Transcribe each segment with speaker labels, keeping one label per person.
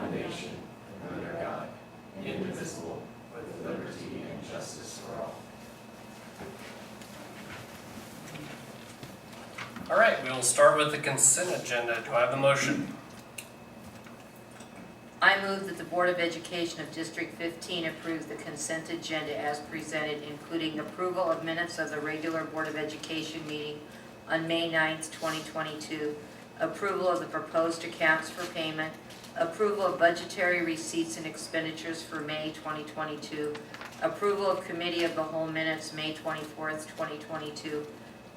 Speaker 1: one nation, under God, indivisible, with liberty and justice for all.
Speaker 2: All right, we will start with the consent agenda. Do I have a motion?
Speaker 3: I move that the Board of Education of District 15 approves the consent agenda as presented, including approval of minutes of the regular Board of Education meeting on May 9th, 2022, approval of the proposed accounts for payment, approval of budgetary receipts and expenditures for May 2022, approval of Committee of the Whole minutes May 24th, 2022,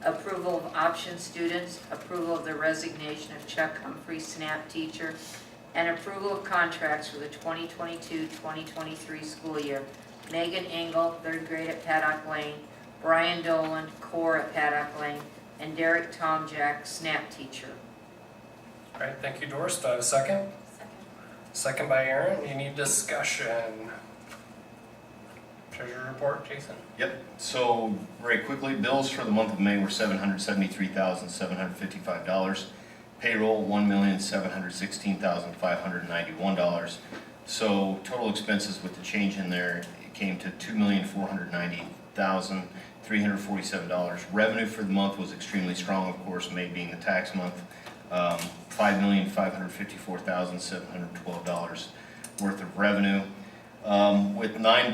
Speaker 3: approval of option students, approval of the resignation of Chuck Humphrey, SNAP teacher, and approval of contracts for the 2022-2023 school year. Megan Engel, 3rd grade at Paddock Lane, Brian Dolan, core at Paddock Lane, and Derek Tomjack, SNAP teacher.
Speaker 2: All right, thank you, Doris. Do I have a second? Second by Aaron. Any discussion? Treasurer report, Jason?
Speaker 4: Yep, so very quickly, bills for the month of May were $773,755. Payroll, $1,716,591. So total expenses with the change in there, it came to $2,490,347. Revenue for the month was extremely strong, of course, May being the tax month. $5,554,712 worth of revenue. With 9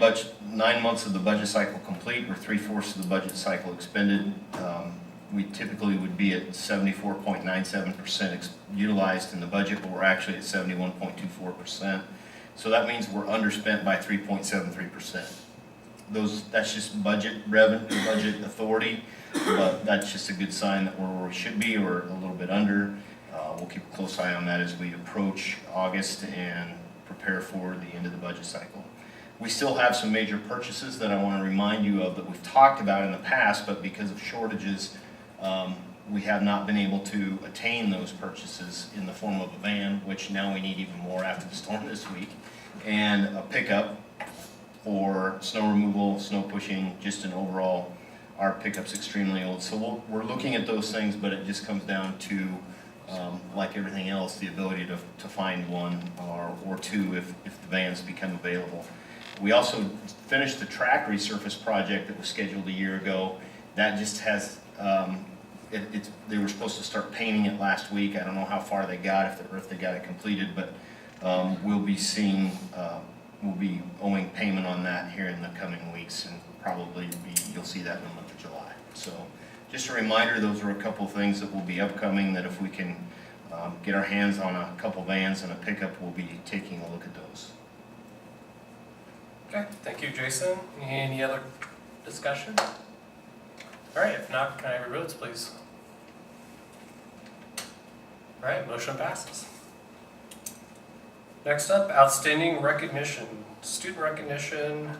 Speaker 4: months of the budget cycle complete, or 3/4 of the budget cycle expended, we typically would be at 74.97% utilized in the budget, but we're actually at 71.24%. So that means we're underspent by 3.73%. That's just budget revenue, budget authority, but that's just a good sign that we're where we should be, or a little bit under. We'll keep a close eye on that as we approach August and prepare for the end of the budget cycle. We still have some major purchases that I want to remind you of that we've talked about in the past, but because of shortages, we have not been able to attain those purchases in the form of a van, which now we need even more after the storm this week, and a pickup for snow removal, snow pushing, just an overall. Our pickup's extremely old, so we're looking at those things, but it just comes down to, like everything else, the ability to find one or two if the vans become available. We also finished the track resurface project that was scheduled a year ago. That just has, they were supposed to start painting it last week. I don't know how far they got, if they got it completed, but we'll be owing payment on that here in the coming weeks, and probably you'll see that in the month of July. So just a reminder, those are a couple of things that will be upcoming, that if we can get our hands on a couple vans and a pickup, we'll be taking a look at those.
Speaker 2: Okay, thank you, Jason. Any other discussion? All right, if not, can I have your votes, please? All right, motion passes. Next up, outstanding recognition. Student recognition,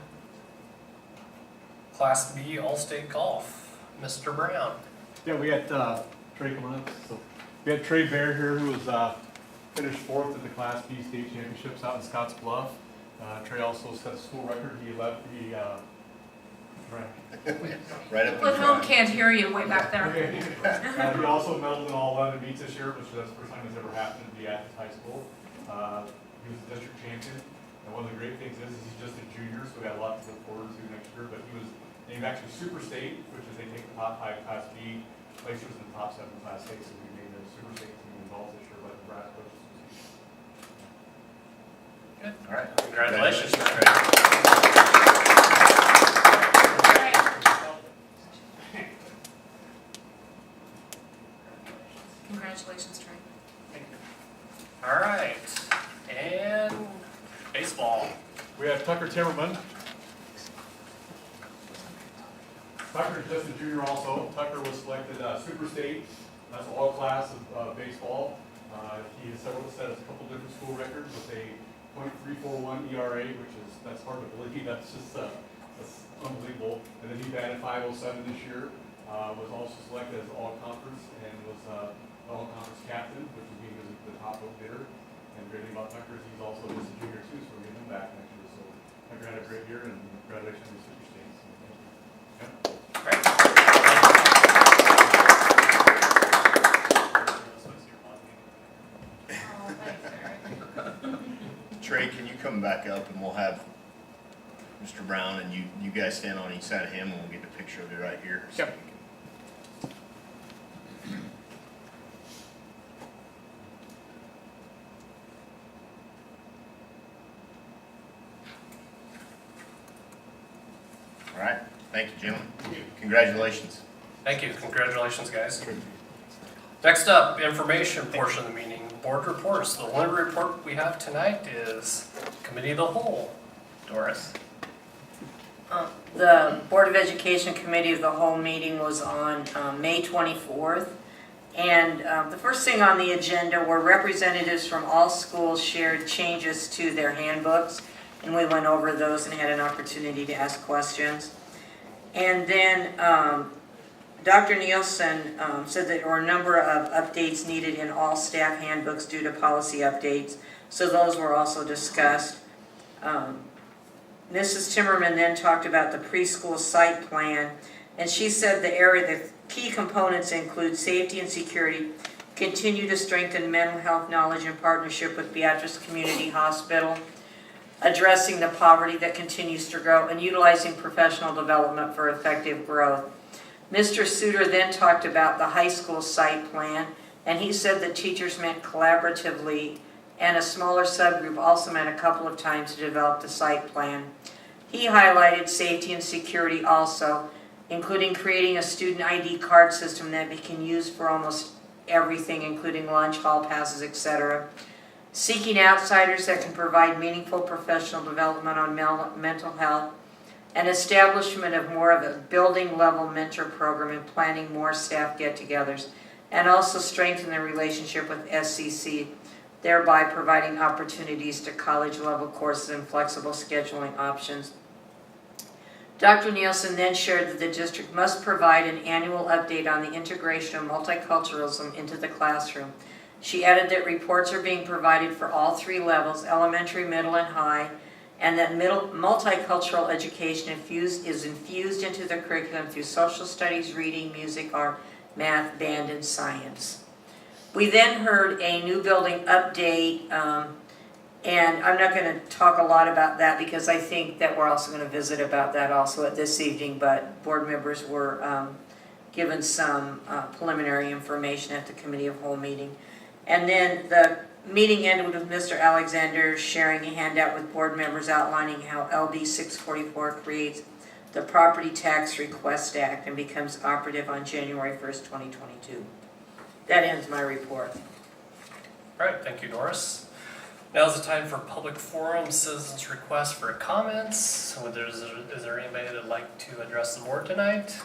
Speaker 2: Class B All-State Golf. Mr. Brown.
Speaker 5: Yeah, we had Trey coming up. So we had Trey Bear here, who was finished 4th at the Class B state championships out in Scotts Bluff. Trey also set a school record. He
Speaker 4: Right up
Speaker 6: Well, home can't hear you way back there.
Speaker 5: he also medaled in all 11 meets this year, which is the first time it's ever happened to be at his high school. He was a district champion, and one of the great things is he's just a junior, so we got a lot to look forward to next year. But he was named actually Super State, which is they take the top 5 Class B placers and the top 7 Class A, so we made the Super State team involved this year by the brass coaches.
Speaker 2: Good. All right, congratulations.
Speaker 6: Congratulations, Trey.
Speaker 2: All right, and baseball.
Speaker 5: We have Tucker Timmerman. Tucker is just a junior also. Tucker was selected Super State. That's all class of baseball. He has set a couple different school records with a .341 ERA, that's hard to believe. That's unbelievable. And then he batted .507 this year. Was also selected as all conference and was all conference captain, which is being the top vote hitter. And the great thing about Tucker is he's also just a junior too, so we're getting him back next year. So Tucker had a great year, and congratulations to the Super States. Yep.
Speaker 2: Great.
Speaker 4: up and we'll have Mr. Brown and you guys stand on each side of him and we'll get a picture of it right here. So
Speaker 2: Yep.
Speaker 4: All right, thank you, gentlemen. Congratulations.
Speaker 2: Thank you. Congratulations, guys. Next up, information portion of the meeting, board reports. The only report we have tonight is Committee of the Whole. Doris?
Speaker 3: The Board of Education Committee of the Whole meeting was on May 24th. And the first thing on the agenda were representatives from all schools shared changes to their handbooks. And we went over those and had an opportunity to ask questions. And then Dr. Nielsen said that there were a number of updates needed in all staff handbooks due to policy updates. So those were also discussed. Mrs. Timmerman then talked about the preschool site plan, and she said the key components include safety and security, continue to strengthen mental health knowledge in partnership with Beatrice Community Hospital, addressing the poverty that continues to grow, and utilizing professional development for effective growth. Mr. Suter then talked about the high school site plan, and he said that teachers met collaboratively and a smaller subgroup also met a couple of times to develop the site plan. He highlighted safety and security also, including creating a student ID card system that we can use for almost everything, including lunch, hall passes, etc. Seeking outsiders that can provide meaningful professional development on mental health, and establishment of more of a building level mentor program and planning more staff get-togethers, and also strengthen the relationship with SCC, thereby providing opportunities to college-level courses and flexible scheduling options. Dr. Nielsen then shared that the district must provide an annual update on the integration of multiculturalism into the classroom. She added that reports are being provided for all three levels, elementary, middle, and high, and that multicultural education is infused into the curriculum through social studies, reading, music, art, math, band, and science. We then heard a new building update, and I'm not going to talk a lot about that because I think that we're also going to visit about that also at this evening, but board members were given some preliminary information at the Committee of Whole meeting. And then the meeting ended with Mr. Alexander sharing a handout with board members outlining how LB 644 creates the Property Tax Request Act and becomes operative on January 1st, 2022. That ends my report.
Speaker 2: All right, thank you, Doris. Now's the time for public forum, citizens' requests for comments. So is there anybody that'd like to address the board tonight?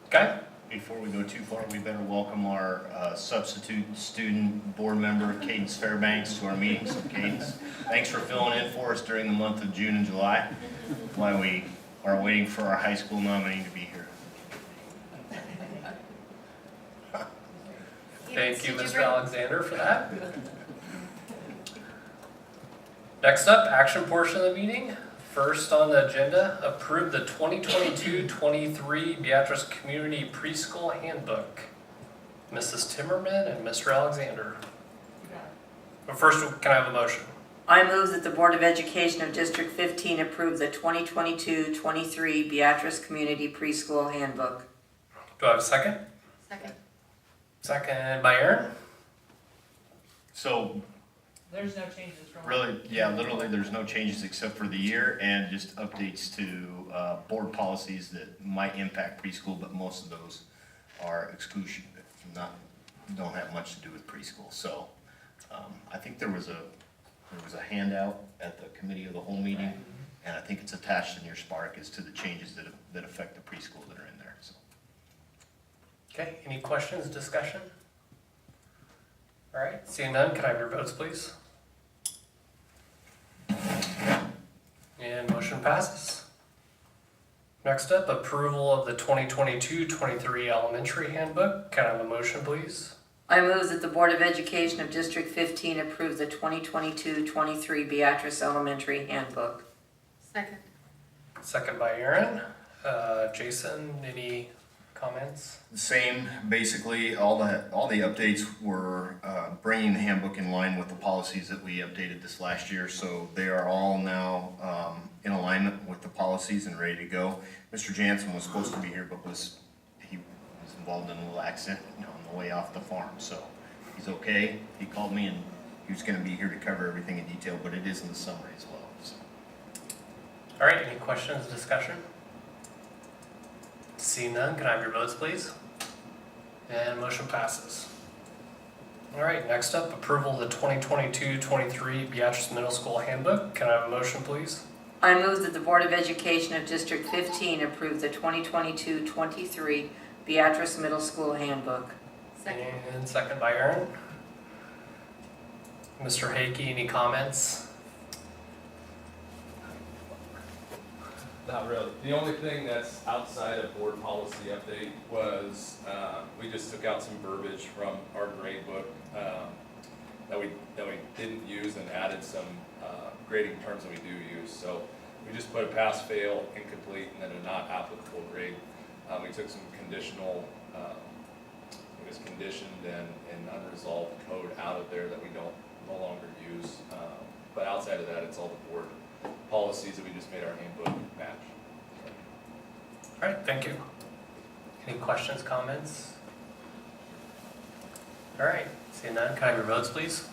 Speaker 2: Okay.
Speaker 4: Before we go too far, we better welcome our substitute student board member, Cadence Fairbanks, to our meetings. Cadence, thanks for filling in for us during the month of June and July, while we are waiting for our high school nominee to be here.
Speaker 2: Thank you, Mr. Alexander, for that. Next up, action portion of the meeting. First on the agenda, approve the 2022-23 Beatrice Community Preschool Handbook. Mrs. Timmerman and Mr. Alexander. But first, can I have a motion?
Speaker 3: I move that the Board of Education of District 15 approve the 2022-23 Beatrice Community Preschool Handbook.
Speaker 2: Do I have a second?
Speaker 6: Second.
Speaker 2: Second by Aaron.
Speaker 4: So
Speaker 7: There's no changes from.
Speaker 4: really, yeah, literally there's no changes except for the year and just updates to board policies that might impact preschool, but most of those are exclusion, don't have much to do with preschool. So I think there was a handout at the Committee of the Whole meeting, and I think it's attached in your Spark as to the changes that affect the preschool that are in there. So.
Speaker 2: Okay, any questions, discussion? All right, seeing none, can I have your votes, please? And motion passes. Next up, approval of the 2022-23 elementary handbook. Can I have a motion, please?
Speaker 3: I move that the Board of Education of District 15 approve the 2022-23 Beatrice Elementary Handbook.
Speaker 6: Second.
Speaker 2: Second by Aaron. Jason, any comments?
Speaker 4: Same, basically, all the updates were bringing the handbook in line with the policies that we updated this last year, so they are all now in alignment with the policies and ready to go. Mr. Jansen was supposed to be here, but he was involved in a little accident on the way off the farm, so he's okay. He called me and he was gonna be here to cover everything in detail, but it is in the summary as well, so.
Speaker 2: All right, any questions, discussion? Seeing none, can I have your votes, please? And motion passes. All right, next up, approval of the 2022-23 Beatrice Middle School Handbook. Can I have a motion, please?
Speaker 3: I move that the Board of Education of District 15 approve the 2022-23 Beatrice Middle School Handbook.
Speaker 2: And second by Aaron. Mr. Hakey, any comments?
Speaker 8: Not really. The only thing that's outside of board policy update was, we just took out some verbiage from our grade book, that we didn't use and added some, grading terms that we do use. So we just put a pass, fail, incomplete, and then a not applicable grade. We took some conditional, it was conditioned and unresolved code out of there that we no longer use. But outside of that, it's all the board policies that we just made our handbook match.
Speaker 2: All right, thank you. Any questions, comments? All right, seeing none, can I have your votes, please?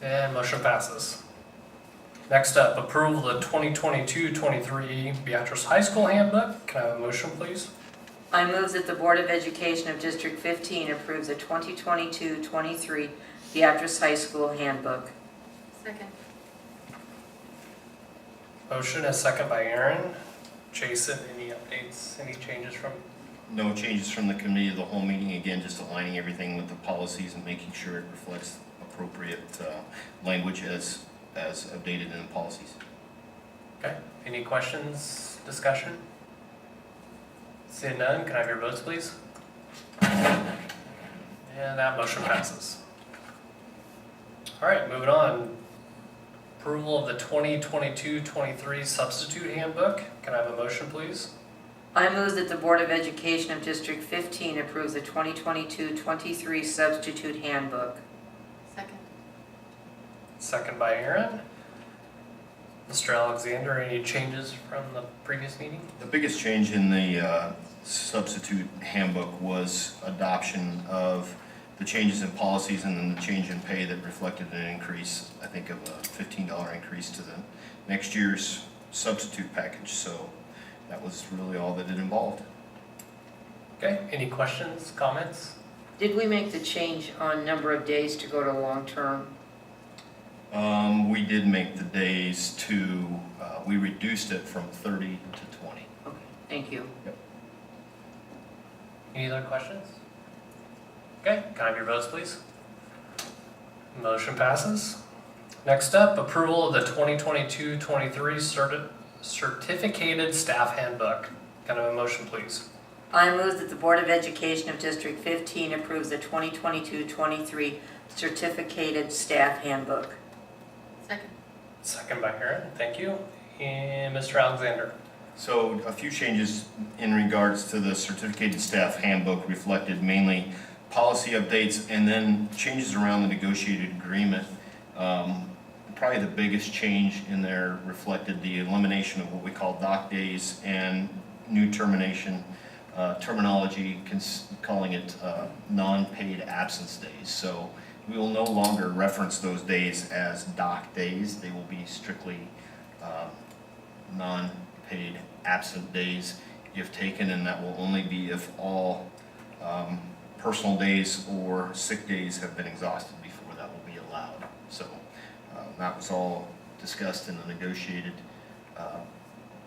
Speaker 2: And motion passes. Next up, approval of the 2022-23 Beatrice High School Handbook. Can I have a motion, please?
Speaker 3: I move that the Board of Education of District 15 approve the 2022-23 Beatrice High School Handbook.
Speaker 6: Second.
Speaker 2: Motion is second by Aaron. Jason, any updates, any changes from?
Speaker 4: No changes from the committee of the whole meeting, again, just aligning everything with the policies and making sure it reflects appropriate language as updated in the policies.
Speaker 2: Okay, any questions, discussion? Seeing none, can I have your votes, please? And that motion passes. All right, moving on. Approval of the 2022-23 Substitute Handbook. Can I have a motion, please?
Speaker 3: I move that the Board of Education of District 15 approve the 2022-23 Substitute Handbook.
Speaker 6: Second.
Speaker 2: Second by Aaron. Mr. Alexander, any changes from the previous meeting?
Speaker 4: The biggest change in the substitute handbook was adoption of the changes in policies and then the change in pay that reflected an increase, I think, of a $15 increase to the next year's substitute package. So that was really all that it involved.
Speaker 2: Okay, any questions, comments?
Speaker 3: Did we make the change on number of days to go to long-term?
Speaker 4: We did make the days to, we reduced it from 30 to 20.
Speaker 3: Okay, thank you.
Speaker 2: Any other questions? Okay, can I have your votes, please? Motion passes. Next up, approval of the 2022-23 Certificated Staff Handbook. Can I have a motion, please?
Speaker 3: I move that the Board of Education of District 15 approves the 2022-23 Certificated Staff Handbook.
Speaker 6: Second.
Speaker 2: Second by Aaron, thank you. And Mr. Alexander.
Speaker 4: So a few changes in regards to the certificated staff handbook reflected mainly policy updates and then changes around the negotiated agreement. Probably the biggest change in there reflected the elimination of what we call dock days and new termination terminology, calling it non-paid absence days. So we will no longer reference those days as dock days. They will be strictly non-paid absent days if taken, and that will only be if all personal days or sick days have been exhausted before that will be allowed. So that was all discussed in the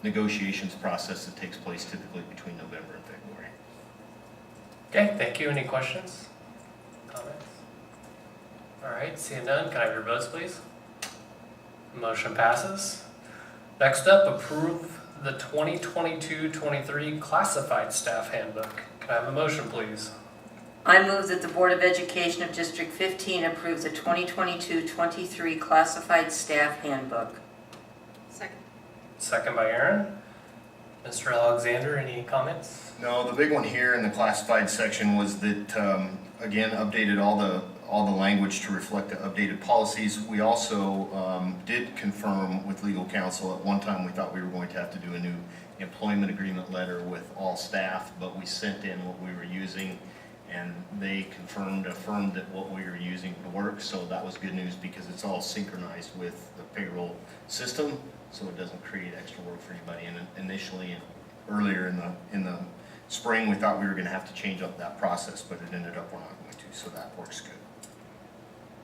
Speaker 4: negotiations process that takes place typically between November and February.
Speaker 2: Okay, thank you. Any questions? Comments? All right, seeing none, can I have your votes, please? Motion passes. Next up, approve the 2022-23 Classified Staff Handbook. Can I have a motion, please?
Speaker 3: I move that the Board of Education of District 15 approves the 2022-23 Classified Staff Handbook.
Speaker 6: Second.
Speaker 2: Second by Aaron. Mr. Alexander, any comments?
Speaker 4: No, the big one here in the classified section was that, again, updated all the language to reflect the updated policies. We also did confirm with legal counsel, at one time we thought we were going to have to do a new employment agreement letter with all staff, but we sent in what we were using, and they affirmed that what we were using would work, so that was good news because it's all synchronized with the payroll system, so it doesn't create extra work for anybody. And initially, earlier in the spring, we thought we were gonna have to change up that process, but it ended up we're not going to, so that works good.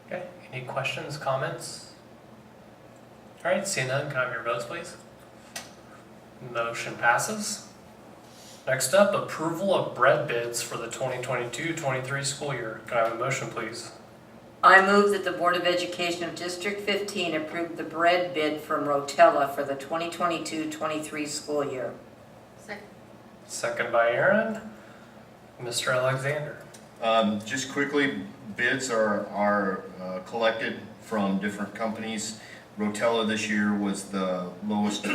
Speaker 2: Okay, any questions, comments? All right, seeing none, can I have your votes, please? Motion passes. Next up, approval of bread bids for the 2022-23 school year. Can I have a motion, please?
Speaker 3: I move that the Board of Education of District 15 approve the bread bid from Rotella for the 2022-23 school year.
Speaker 6: Second.
Speaker 2: Second by Aaron. Mr. Alexander.
Speaker 4: Just quickly, bids are collected from different companies. Rotella this year was the lowest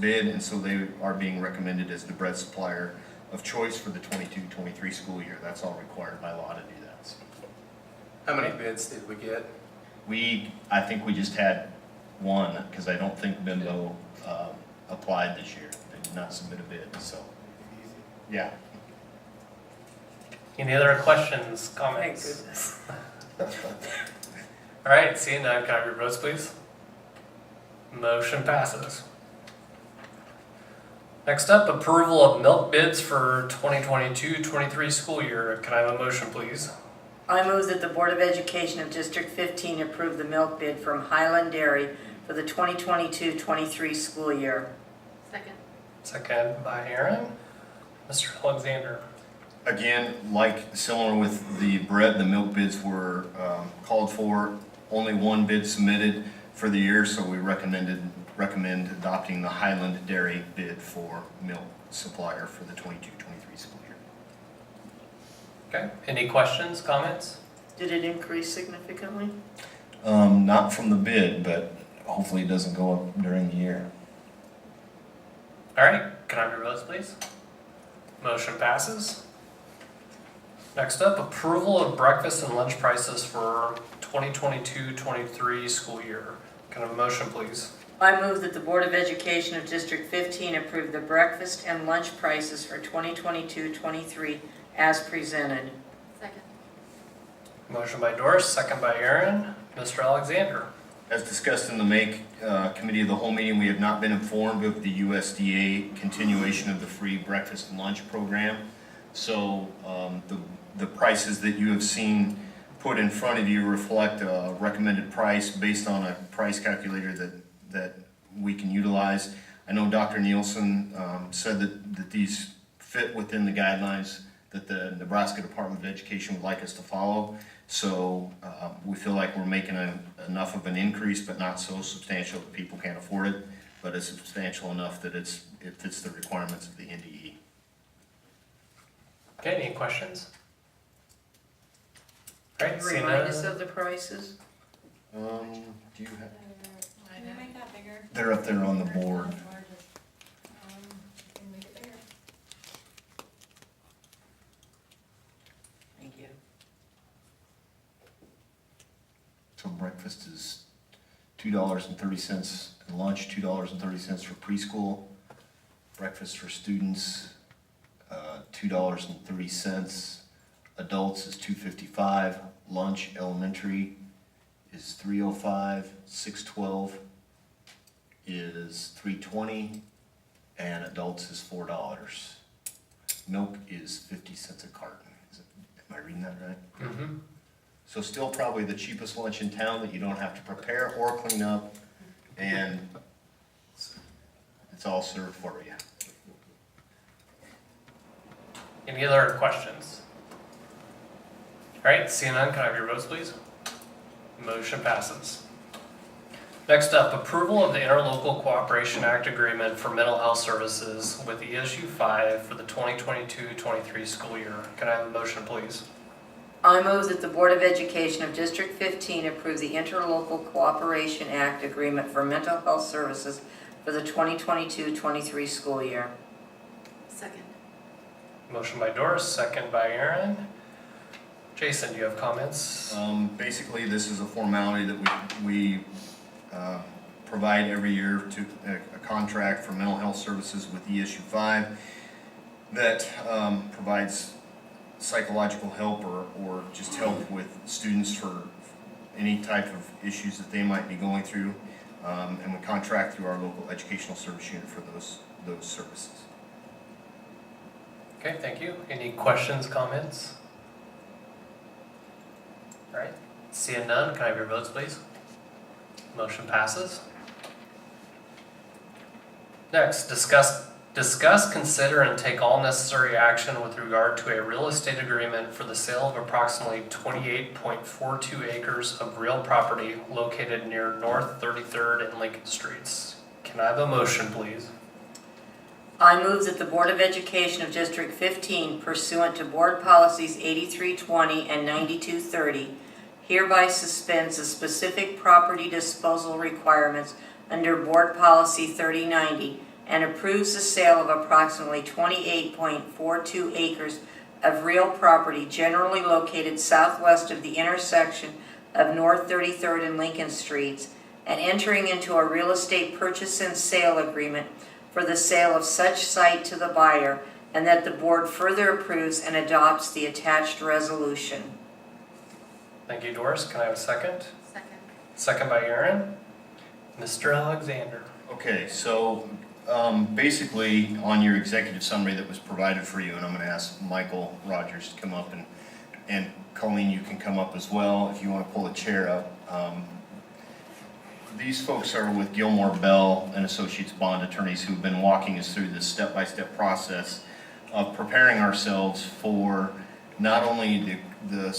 Speaker 4: bid, and so they are being recommended as the bread supplier of choice for the 22-23 school year. That's all required by law to do that. So
Speaker 2: How many bids did we get?
Speaker 4: I think we just had one, because I don't think Bimbo applied this year. They did not submit a bid, so, yeah.
Speaker 2: Any other questions,
Speaker 3: Thank
Speaker 2: comments?
Speaker 3: goodness.
Speaker 2: All right, seeing none, can I have your votes, please? Motion passes. Next up, approval of milk bids for 2022-23 school year. Can I have a motion, please?
Speaker 3: I move that the Board of Education of District 15 approve the milk bid from Highland Dairy for the 2022-23 school year.
Speaker 6: Second.
Speaker 2: Second by Aaron. Mr. Alexander.
Speaker 4: Again, like similar with the bread, the milk bids were called for. Only one bid submitted for the year, so we recommend adopting the Highland Dairy bid for milk supplier for the 22-23 school year.
Speaker 2: Okay, any questions, comments?
Speaker 3: Did it increase significantly?
Speaker 4: Not from the bid, but hopefully it doesn't go up during the year.
Speaker 2: All right, can I have your votes, please? Motion passes. Next up, approval of breakfast and lunch prices for 2022-23 school year. Can I have a motion, please?
Speaker 3: I move that the Board of Education of District 15 approve the breakfast and lunch prices for 2022-23 as presented.
Speaker 6: Second.
Speaker 2: Motion by Doris, second by Aaron. Mr. Alexander.
Speaker 4: As discussed in the Make Committee of the Whole meeting, we have not been informed of the USDA continuation of the free breakfast and lunch program. So the prices that you have seen put in front of you reflect a recommended price based on a price calculator that we can utilize. I know Dr. Nielsen said that these fit within the guidelines that the Nebraska Department of Education would like us to follow. So we feel like we're making enough of an increase, but not so substantial that people can't afford it, but it's substantial enough that it fits the requirements of the NDE.
Speaker 2: Okay, any questions? All right, seeing
Speaker 3: Remind us
Speaker 2: none.
Speaker 3: of the prices.
Speaker 4: Do you have?
Speaker 6: Can you make that bigger?
Speaker 4: They're up there on the board.
Speaker 6: Can you make it bigger?
Speaker 3: Thank you.
Speaker 4: So breakfast is $2.30, and lunch $2.30 for preschool. Breakfast for students, $2.30. Adults is $2.55. Lunch elementary is $3.05. 612 is $3.20, and adults is $4. Milk is 50 cents a carton. Am I reading that right?
Speaker 2: Mm-hmm.
Speaker 4: So still probably the cheapest lunch in town that you don't have to prepare or clean up, and it's all served for you.
Speaker 2: Any other questions? All right, seeing none, can I have your votes, please? Motion passes. Next up, approval of the Interlocal Cooperation Act agreement for mental health services with ESU 5 for the 2022-23 school year. Can I have a motion, please?
Speaker 3: I move that the Board of Education of District 15 approve the Interlocal Cooperation Act agreement for mental health services for the 2022-23 school year.
Speaker 6: Second.
Speaker 2: Motion by Doris, second by Aaron. Jason, do you have comments?
Speaker 4: Basically, this is a formality that we provide every year to a contract for mental health services with ESU 5 that provides psychological help or just help with students for any type of issues that they might be going through. And we contract through our local educational service unit for those services.
Speaker 2: Okay, thank you. Any questions, comments? All right, seeing none, can I have your votes, please? Motion passes. Next, discuss, consider, and take all necessary action with regard to a real estate agreement for the sale of approximately 28.42 acres of real property located near North 33rd and Lincoln Streets. Can I have a motion, please?
Speaker 3: I move that the Board of Education of District 15, pursuant to Board Policies 8320 and 9230, hereby suspends the specific property disposal requirements under Board Policy 3090 and approves the sale of approximately 28.42 acres of real property generally located southwest of the intersection of North 33rd and Lincoln Streets, and entering into a real estate purchase and sale agreement for the sale of such site to the buyer, and that the board further approves and adopts the attached resolution.
Speaker 2: Thank you, Doris. Can I have a second?
Speaker 6: Second.
Speaker 2: Second by Aaron. Mr. Alexander.
Speaker 4: Okay, so basically on your executive summary that was provided for you, and I'm going to ask Michael Rogers to come up, and Colleen, you can come up as well if you want to pull a chair up. These folks are with Gilmore Bell and Associates Bond Attorneys, who've been walking us through this step-by-step process of preparing ourselves for not only the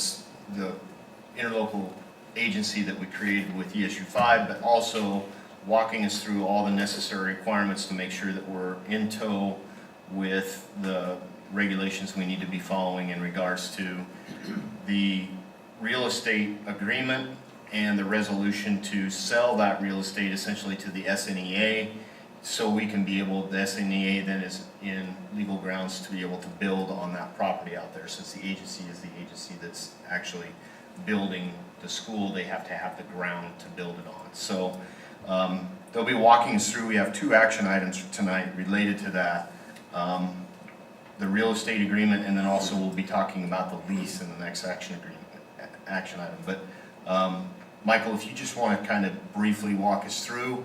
Speaker 4: interlocal agency that we created with ESU 5, but also walking us through all the necessary requirements to make sure that we're in tow with the regulations we need to be following in regards to the real estate agreement and the resolution to sell that real estate essentially to the SNEA, so we can be able, the SNEA then is in legal grounds to be able to build on that property out there, since the agency is the agency that's actually building the school. They have to have the ground to build it on. So they'll be walking us through. We have 2 action items tonight related to that. The real estate agreement, and then also we'll be talking about the lease in the next action item. But Michael, if you just want to kind of briefly walk us through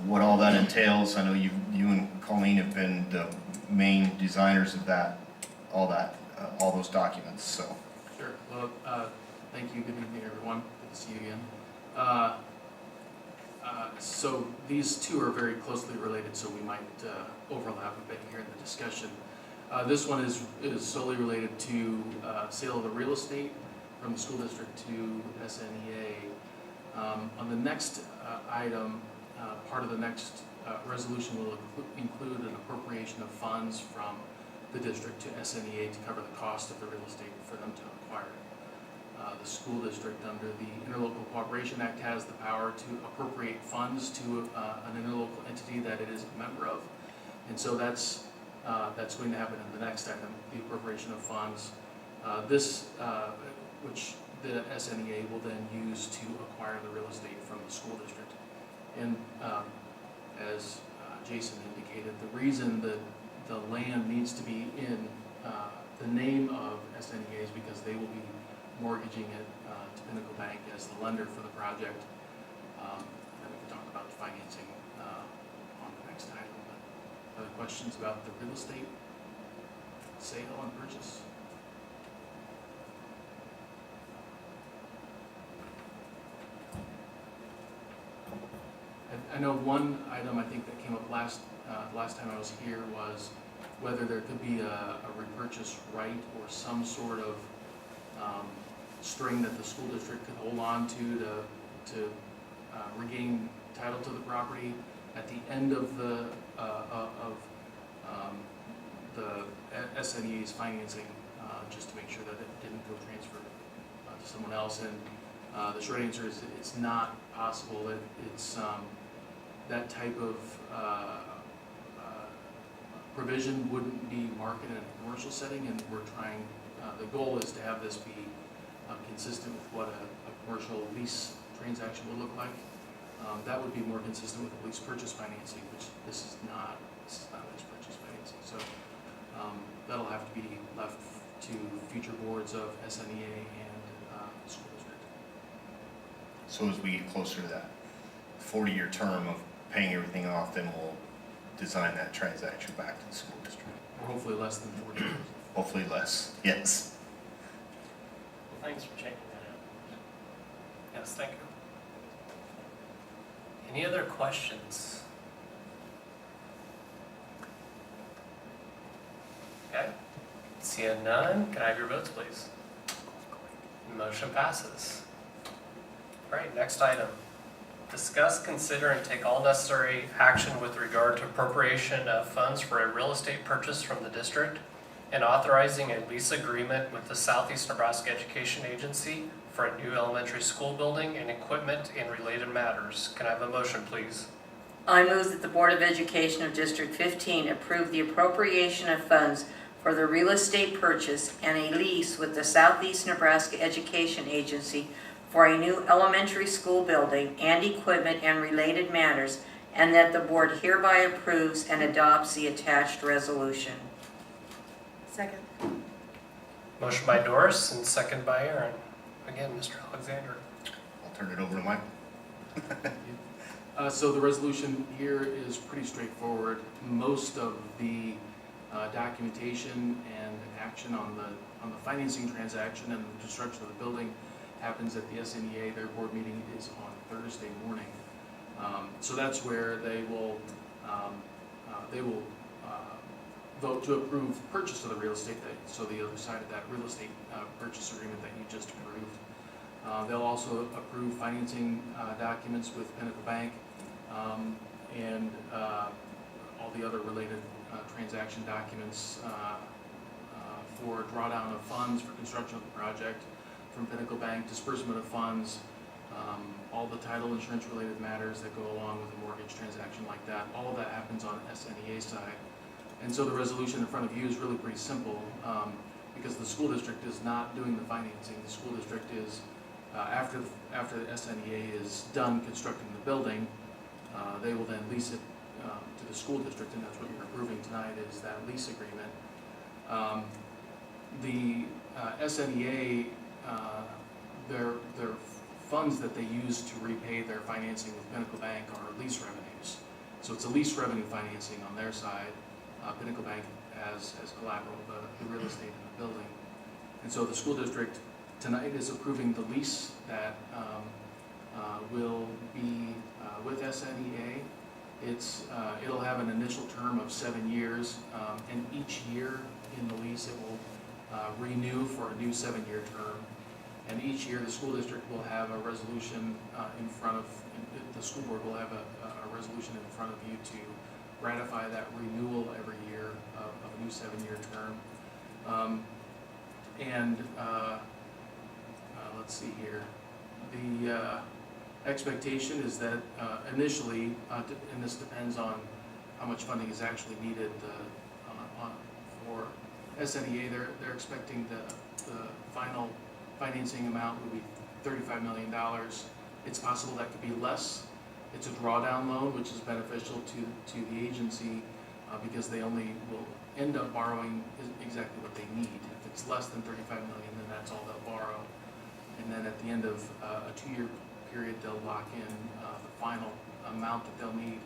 Speaker 4: what all that entails. I know you and Colleen have been the main designers of that, all those documents. So.
Speaker 9: Sure. Well, thank you. Good evening, everyone. Good to see you again. So these two are very closely related, so we might overlap a bit here in the discussion. This one is solely related to sale of the real estate from the school district to SNEA. On the next item, part of the next resolution will include an appropriation of funds from the district to SNEA to cover the cost of the real estate for them to acquire it. The school district, under the Interlocal Cooperation Act, has the power to appropriate funds to an interlocal entity that it is a member of, and so that's going to happen in the next item, the appropriation of funds. Which the SNEA will then use to acquire the real estate from the school district. And as Jason indicated, the reason that the land needs to be in the name of SNEA is because they will be mortgaging it to Pinnacle Bank as the lender for the project. And we can talk about the financing on the next item. But other questions about the real estate sale and purchase? I know one item I think that came up last time I was here was whether there could be a repurchase right or some sort of string that the school district could hold on to regain title to the property at the end of the SNEA's financing, just to make sure that it didn't go transfer to someone else. And the short answer is it's not possible. that type of provision wouldn't be marketed in a commercial setting, and we're trying, the goal is to have this be consistent with what a commercial lease transaction would look like. That would be more consistent with lease purchase financing, which this is not lease purchase financing. So that'll have to be left to future boards of SNEA and the school district.
Speaker 4: So as we get closer to that 40-year term of paying everything off, then we'll design that transaction back to the school district.
Speaker 9: Or hopefully less than 40 years.
Speaker 4: Hopefully less, yes.
Speaker 2: Well, thanks for checking that out. Yes, thank you. Any other questions? Okay, seeing none, can I have your votes, please? Motion passes. All right, next item. Discuss, consider, and take all necessary action with regard to appropriation of funds for a real estate purchase from the district and authorizing a lease agreement with the Southeast Nebraska Education Agency for a new elementary school building and equipment and related matters. Can I have a motion, please?
Speaker 3: I move that the Board of Education of District 15 approve the appropriation of funds for the real estate purchase and a lease with the Southeast Nebraska Education Agency for a new elementary school building and equipment and related matters, and that the board hereby approves and adopts the attached resolution.
Speaker 6: Second.
Speaker 2: Motion by Doris and second by Aaron. Again, Mr. Alexander.
Speaker 4: I'll turn it over to Mike.
Speaker 9: So the resolution here is pretty straightforward. Most of the documentation and action on the financing transaction and the construction of the building happens at the SNEA. Their board meeting is on Thursday morning. So that's where they will vote to approve purchase of the real estate. So the other side of that real estate purchase agreement that you just approved. They'll also approve financing documents with Pinnacle Bank and all the other related transaction documents for drawdown of funds for construction of the project from Pinnacle Bank, disbursement of funds, all the title insurance related matters that go along with a mortgage transaction like that. All of that happens on SNEA side. And so the resolution in front of you is really pretty simple because the school district is not doing the financing. The school district is, after the SNEA is done constructing the building, they will then lease it to the school district, and that's what you're approving tonight is that lease agreement. The SNEA, their funds that they use to repay their financing with Pinnacle Bank are lease revenues. So it's a lease revenue financing on their side. Pinnacle Bank has collateral the real estate in the building. And so the school district tonight is approving the lease that will be with SNEA. It'll have an initial term of 7 years, and each year in the lease it will renew for a new 7-year term. And each year the school district will have a resolution in front of, the school board will have a resolution in front of you to ratify that renewal every year of a new 7-year term. Let's see here. The expectation is that initially, and this depends on how much funding is actually needed for SNEA, they're expecting the final financing amount will be $35 million. It's possible that could be less. It's a drawdown loan, which is beneficial to the agency because they only will end up borrowing exactly what they need. If it's less than $35 million, then that's all they'll borrow. And then at the end of a 2-year period, they'll lock in the final amount that they'll need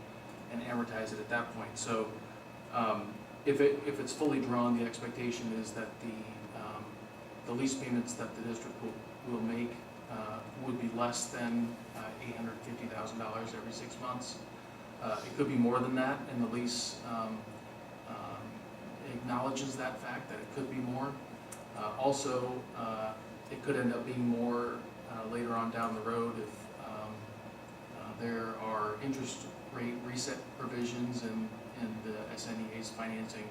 Speaker 9: and amortize it at that point. So if it's fully drawn, the expectation is that the lease payments that the district will make would be less than $850,000 every 6 months. It could be more than that, and the lease acknowledges that fact that it could be more. Also, it could end up being more later on down the road if there are interest rate reset provisions in the SNEA's financing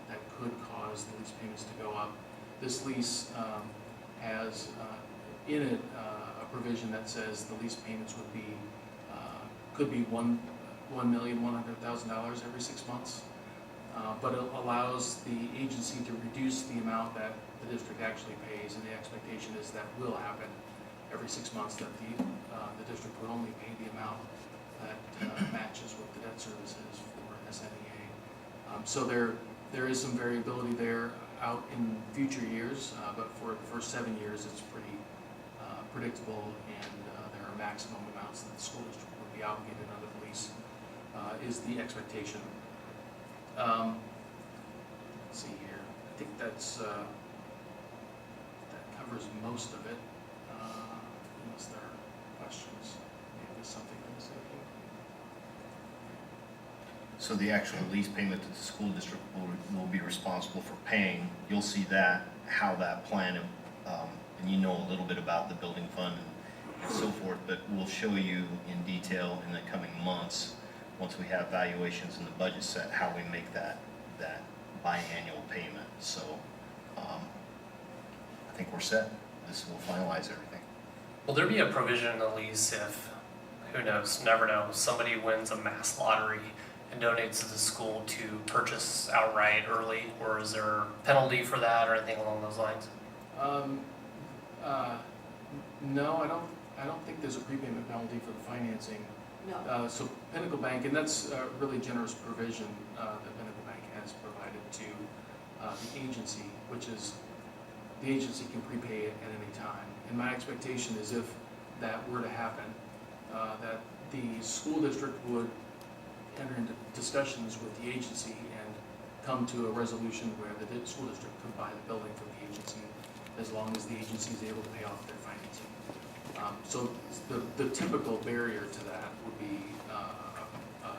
Speaker 9: that could cause the lease payments to go up. This lease has in it a provision that says the lease payments would be could be $1,100,000 every 6 months. But it allows the agency to reduce the amount that the district actually pays, and the expectation is that will happen every 6 months, that the district would only pay the amount that matches what the debt service is for SNEA. So there is some variability there out in future years, but for the first 7 years, it's pretty predictable, and there are maximum amounts that the school district would be obligated under the lease, is the expectation. Let's see here, I think that covers most of it, unless there are questions. Maybe there's something I'm missing.
Speaker 4: So the actual lease payment that the school district will be responsible for paying, you'll see that, how that plan, and you know a little bit about the building fund and so forth, but we'll show you in detail in the coming months, once we have valuations and the budget set, how we make that biannual payment. So I think we're set. This will finalize everything.
Speaker 2: Will there be a provision in the lease if, who knows, never know, somebody wins a mass lottery and donates to the school to purchase outright early, or is there a penalty for that or anything along those lines?
Speaker 9: No, I don't think there's a prepayment penalty for the financing.
Speaker 3: No.
Speaker 9: So Pinnacle Bank, and that's a really generous provision that Pinnacle Bank has provided to the agency, which is the agency can prepay it at any time. And my expectation is if that were to happen, that the school district would enter into discussions with the agency and come to a resolution where the school district could buy the building from the agency, as long as the agency is able to pay off their financing. So the typical barrier to that would be a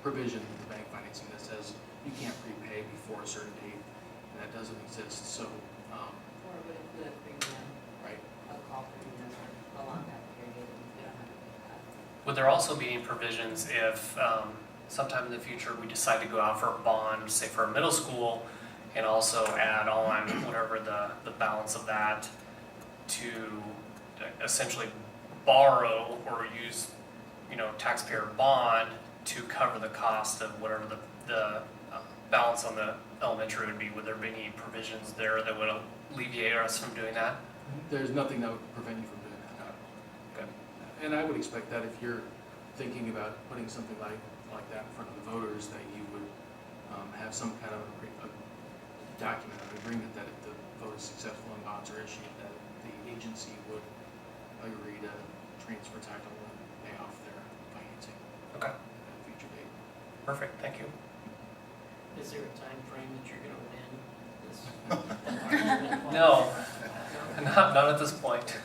Speaker 9: provision in the bank financing that says you can't prepay before a certain date, and that doesn't exist. So,
Speaker 3: Or it would include a premium,
Speaker 9: right.
Speaker 3: a call premium along that period, and we don't have to do that.
Speaker 2: Would there also be any provisions if sometime in the future we decide to go out for a bond, say for a middle school, and also add on whatever the balance of that to essentially borrow or use, taxpayer bond to cover the cost of whatever the balance on the elementary would be? Would there be any provisions there that would alleviate us from doing that?
Speaker 9: There's nothing that would prevent you from doing that.
Speaker 2: Good.
Speaker 9: And I would expect that if you're thinking about putting something like that in front of the voters, that you would have some kind of a document, an agreement that if the vote is successful and bonds are issued, that the agency would agree to transfer title and pay off their financing
Speaker 2: Okay,
Speaker 9: at a future date.
Speaker 2: perfect, thank you.
Speaker 7: Is there a time frame that you're gonna win this?
Speaker 2: No, not at this point.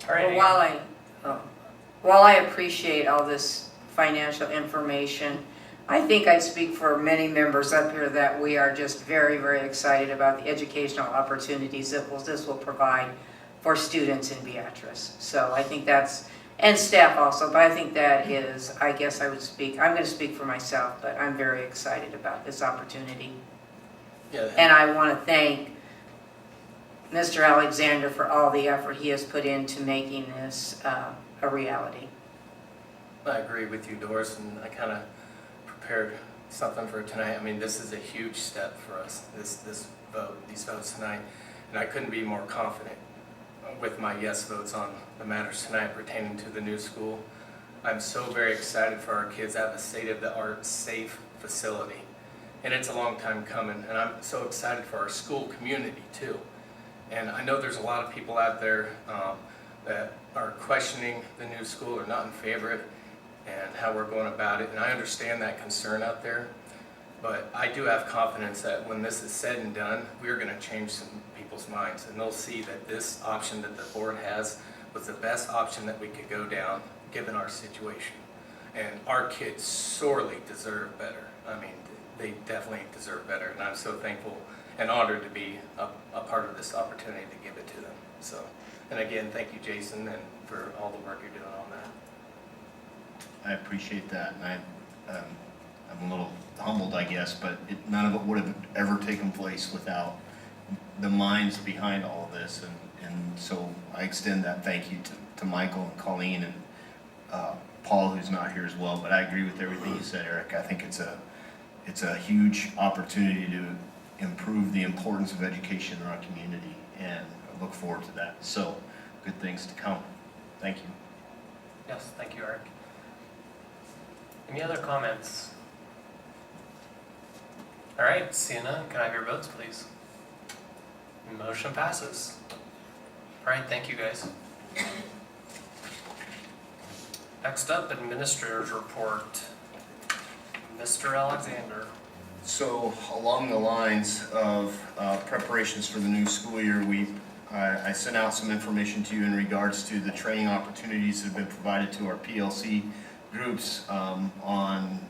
Speaker 2: All right.
Speaker 3: While I appreciate all this financial information, I think I speak for many members up here that we are just very, very excited about the educational opportunities that this will provide for students in Beatrice. So I think that's, and staff also, but I think that is, I guess I would speak, I'm going to speak for myself, but I'm very excited about this opportunity.
Speaker 10: Yeah,
Speaker 3: And I want to thank Mr. Alexander for all the effort he has put into making this a reality.
Speaker 10: I agree with you, Doris, and I kind of prepared something for tonight. I mean, this is a huge step for us, this vote, these votes tonight, and I couldn't be more confident with my yes votes on the matters tonight pertaining to the new school. I'm so very excited for our kids to have a state-of-the-art, safe facility, and it's a long time coming, and I'm so excited for our school community too. And I know there's a lot of people out there that are questioning the new school or not in favor of it and how we're going about it, and I understand that concern out there, but I do have confidence that when this is said and done, we're going to change some people's minds, and they'll see that this option that the board has was the best option that we could go down given our situation. And our kids sorely deserve better. I mean, they definitely deserve better, and I'm so thankful and honored to be a part of this opportunity to give it to them. So, and again, thank you, Jason, and for all the work you're doing on that.
Speaker 4: I appreciate that, and I'm a little humbled, I guess, but none of it would have ever taken place without the minds behind all of this, and so I extend that thank you to Michael and Colleen Paul, who's not here as well, but I agree with everything you said, Eric. I think it's a huge opportunity to improve the importance of education in our community, and I look forward to that. So, good things to come. Thank you.
Speaker 2: Yes, thank you, Eric. Any other comments? All right, seeing none, can I have your votes, please? Motion passes. All right, thank you, guys. Next up, Administrator's Report. Mr. Alexander.
Speaker 4: So along the lines of preparations for the new school year, I sent out some information to you in regards to the training opportunities that have been provided to our PLC groups on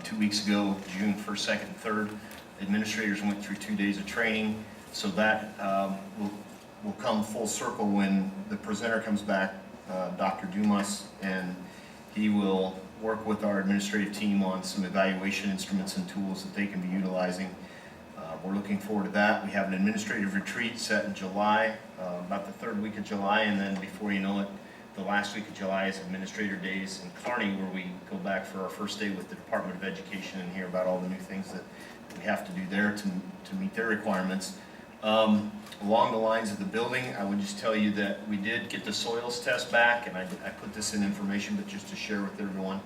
Speaker 4: 2 weeks ago, June 1st, 2nd, and 3rd. Administrators went through 2 days of training, so that will come full circle when the presenter comes back, Dr. Dumas, and he will work with our administrative team on some evaluation instruments and tools that they can be utilizing. We're looking forward to that. We have an administrative retreat set in July, about the 3rd week of July, and then before you know it, the last week of July is Administrator Days in Kearney, where we go back for our first day with the Department of Education and hear about all the new things that we have to do there to meet their requirements. Along the lines of the building, I would just tell you that we did get the soils test back, and I put this in information, but just to share with everyone.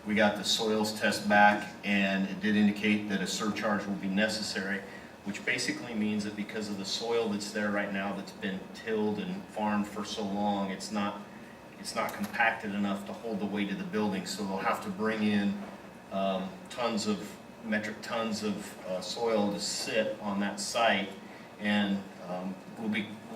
Speaker 4: We got the soils test back, and it did indicate that a surcharge will be necessary, which basically means that because of the soil that's there right now that's been tilled and farmed for so long, it's not compacted enough to hold the weight of the building, so they'll have to bring in metric tons of soil to sit on that site, and we'll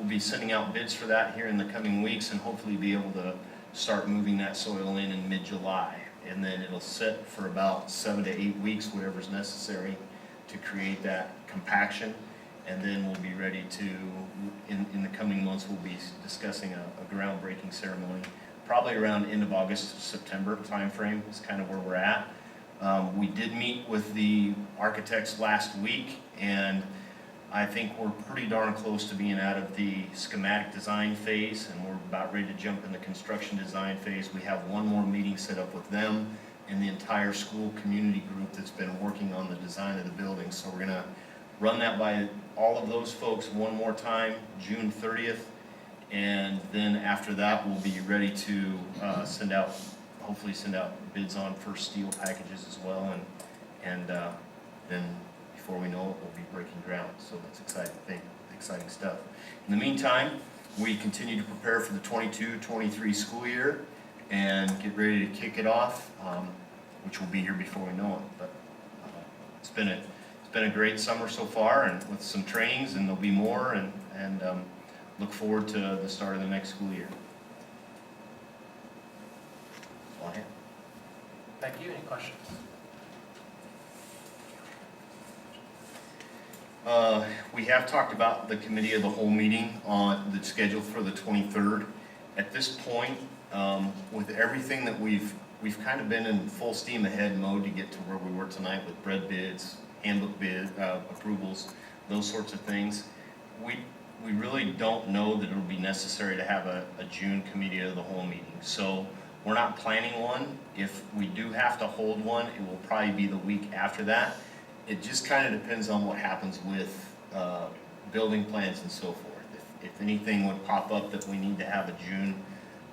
Speaker 4: be sending out bids for that here in the coming weeks, and hopefully be able to start moving that soil in mid-July, and then it'll sit for about 7 to 8 weeks, whatever's necessary to create that compaction, and then we'll be ready to, in the coming months, we'll be discussing a groundbreaking ceremony, probably around end of August, September timeframe is kind of where we're at. We did meet with the architects last week, and I think we're pretty darn close to being out of the schematic design phase, and we're about ready to jump in the construction design phase. We have one more meeting set up with them and the entire school community group that's been working on the design of the building. So we're gonna run that by all of those folks one more time, June 30th, and then after that we'll be ready to hopefully send out bids on first steel packages as well, and then before we know it, we'll be breaking ground. So that's exciting stuff. In the meantime, we continue to prepare for the 22-23 school year and get ready to kick it off, which will be here before we know it. But it's been a great summer so far, and with some trainings, and there'll be more, and look forward to the start of the next school year. That's all I have.
Speaker 2: Thank you. Any questions?
Speaker 4: We have talked about the committee of the whole meeting on the schedule for the 23rd. At this point, with everything that we've kind of been in full steam ahead mode to get to where we were tonight with bread bids, handbook bid approvals, those sorts of things, we really don't know that it'll be necessary to have a June committee of the whole meeting. So we're not planning one. If we do have to hold one, it will probably be the week after that. It just kind of depends on what happens with building plans and so forth. If anything would pop up that we need to have a June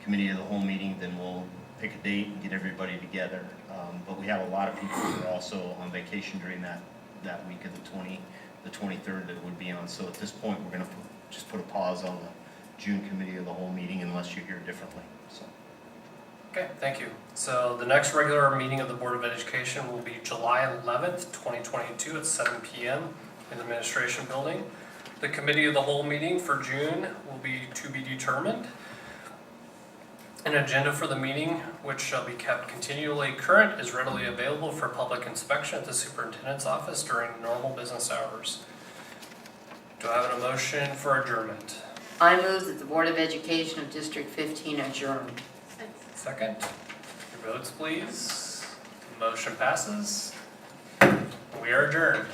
Speaker 4: committee of the whole meeting, then we'll pick a date and get everybody together. But we have a lot of people who are also on vacation during that week of the 23rd that would be on. So at this point, we're going to just put a pause on the June committee of the whole meeting unless you hear differently. So.
Speaker 2: Okay, thank you. So the next regular meeting of the Board of Education will be July 11th, 2022 at 7 p.m. in the Administration Building. The Committee of the Whole meeting for June will be to be determined. An agenda for the meeting, which shall be kept continually current, is readily available for public inspection at the Superintendent's office during normal business hours. Do I have a motion for adjournment?
Speaker 3: I move that the Board of Education of District 15 adjourn.
Speaker 2: Second. Your votes, please. Motion passes. We are adjourned.